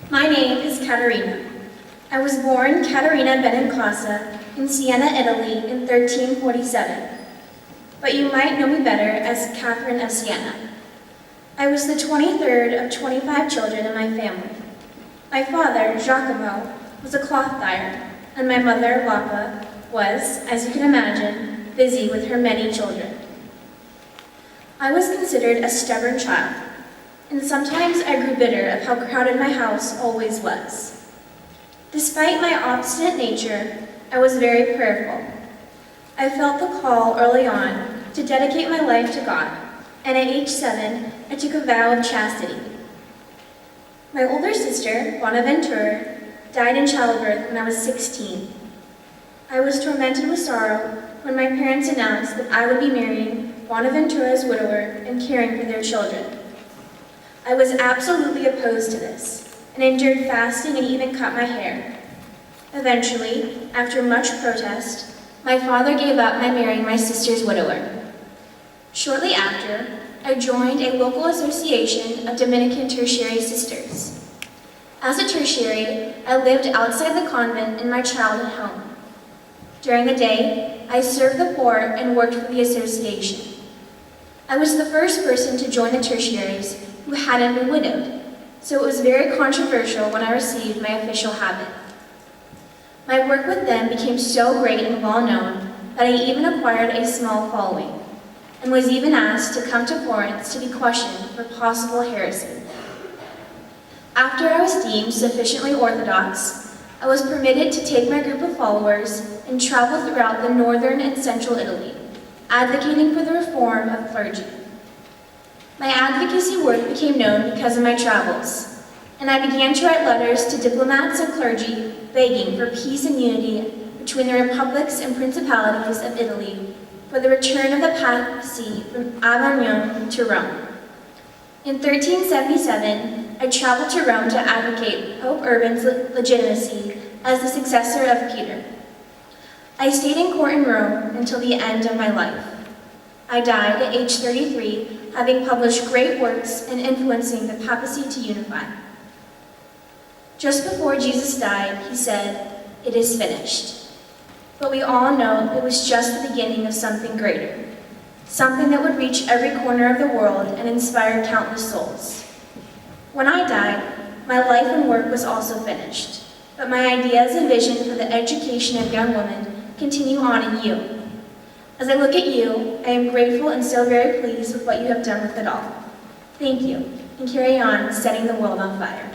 My name is Caterina. I was born Caterina Benincasa in Siena, Italy in 1347, but you might know me better as Catherine of Siena. I was the 23rd of 25 children in my family. My father, Giacomo, was a cloth dyer, and my mother, Lapa, was, as you can imagine, busy with her many children. I was considered a stubborn child, and sometimes I grew bitter of how crowded my house always was. Despite my obstinate nature, I was very prayerful. I felt the call early on to dedicate my life to God, and at age 7, I took a vow of chastity. My older sister, Bonaventura, died in childbirth when I was 16. I was tormented with sorrow when my parents announced that I would be marrying Bonaventura's widower and caring for their children. I was absolutely opposed to this, and endured fasting and even cut my hair. Eventually, after much protest, my father gave up my marrying my sister's widower. Shortly after, I joined a local association of Dominican tertiary sisters. As a tertiary, I lived outside the convent in my childhood home. During the day, I served the poor and worked for the association. I was the first person to join the tertiaries who hadn't been widowed, so it was very controversial when I received my official habit. My work with them became so great and well-known that I even acquired a small following, and was even asked to come to Florence to be questioned for possible heresy. After I was deemed sufficiently orthodox, I was permitted to take my group of followers and travel throughout the northern and central Italy, advocating for the reform of clergy. My advocacy work became known because of my travels, and I began to write letters to diplomats and clergy begging for peace and unity between the republics and principalities of Italy for the return of the papacy from Avignon to Rome. In 1377, I traveled to Rome to advocate Pope Urban's legitimacy as the successor of Peter. I stayed in court in Rome until the end of my life. I died at age 33, having published great works and influencing the papacy to unify. Just before Jesus died, he said, "It is finished." But we all know it was just the beginning of something greater, something that would reach every corner of the world and inspire countless souls. When I died, my life and work was also finished, but my ideas and vision for the education of young women continue on in you. As I look at you, I am grateful and so very pleased with what you have done with it all. Thank you, and carry on setting the world on fire.